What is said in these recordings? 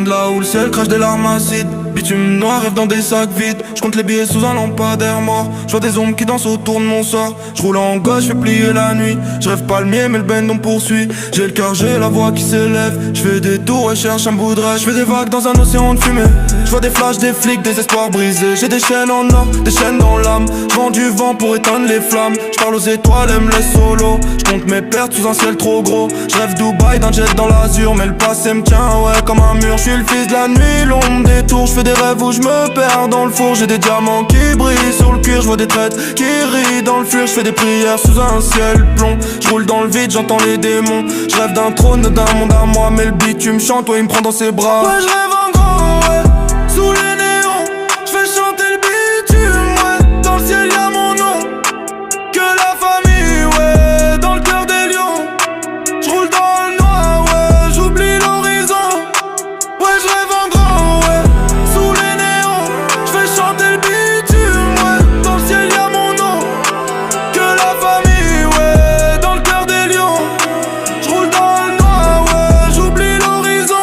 de là où le ciel crache des larmes acides. Bitume noir, rêve dans des sacs vides. J'compte les billets sous un lampadaire mort. J'vois des ombres qui dansent autour de mon sort. J'roule en gauche, j'fais plier la nuit. J'rêve pas le mien mais le bend on poursuit. J'ai le cœur, j'ai la voix qui s'élève. J'fais des tours et cherche un bout de rêve. J'fais des vagues dans un océan de fumée. J'vois des flashs, des flics, des espoirs brisés. J'ai des chaînes en or, des chaînes dans l'âme. J'vends du vent pour éteindre les flammes. J'parle aux étoiles, elles me laissent solo. J'compte mes pertes sous un ciel trop gros. J'rêve Dubaï d'un jet dans l'azur. Mais le passé me tient, ouais, comme un mur. J'suis le fils de la nuit, l'ombre des tours. J'fais des rêves où je me perds dans le four. J'ai des diamants qui brillent sur le cuir. J'vois des traites qui rient dans le fur. J'fais des prières sous un ciel plomb. J'roule dans le vide, j'entends les démons. J'rêve d'un trône, d'un monde à moi. Mais le bitume chante, ouais, il me prend dans ses bras. Ouais, j'rêve en grand, ouais, sous les néons. J'fais chanter le bitume, ouais, dans le ciel y'a mon nom. Que la famille, ouais, dans le cœur des lions. J'roule dans le noir, ouais, j'oublie l'horizon. Ouais, j'rêve en grand, ouais, sous les néons. J'fais chanter le bitume, ouais, dans le ciel y'a mon nom. Que la famille, ouais, dans le cœur des lions. J'roule dans le noir, ouais, j'oublie l'horizon.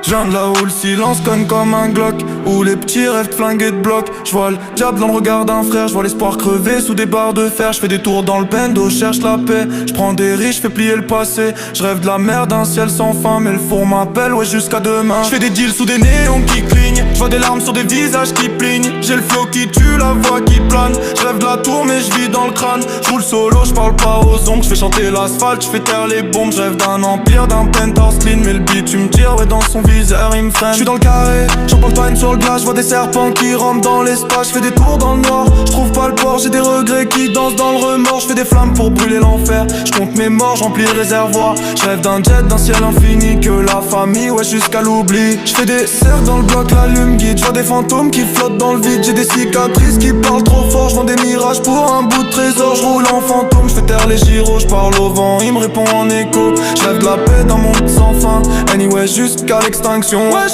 J'viens de là où le silence cogne comme un Glock. Où les petits rêves flingués de bloc. J'vois le diable dans le regard d'un frère. J'vois l'espoir crever sous des barres de fer. J'fais des tours dans le bendo, cherche la paix. J'prends des riches, j'fais plier le passé. J'rêve de la mer, d'un ciel sans fin. Mais le four m'appelle, ouais, jusqu'à demain. J'fais des deals sous des néons qui clignent. J'vois des larmes sur des visages qui plignent. J'ai le flow qui tue, la voix qui plane. J'rêve de la tour mais j'vis dans le crâne. J'roule solo, j'parle pas aux ongles. J'fais chanter l'asphalte, j'fais taire les bombes. J'rêve d'un empire, d'un penthouse clean. Mais le beat tu me tires, ouais, dans son viseur il me freine. J'suis dans le carré, j'empoigne sur le glace. J'vois des serpents qui rampent dans l'espace. J'fais des tours dans le noir, j'trouve pas le port. J'ai des regrets qui dansent dans le remords. J'fais des flammes pour brûler l'enfer. J'compte mes morts, j'remplis le réservoir. J'rêve d'un jet, d'un ciel infini. Que la famille, ouais, jusqu'à l'oubli. J'fais des cercles dans le bloc, l'allume guide. J'vois des fantômes qui flottent dans le vide. J'ai des cicatrices qui parlent trop fort. J'vends des mirages pour un bout de trésor. J'roule en fantôme, j'fais taire les gyros. J'parle au vent, il me répond en écho. J'rêve de la paix d'un monde sans fin. Anyway, jusqu'à l'extinction. Ouais,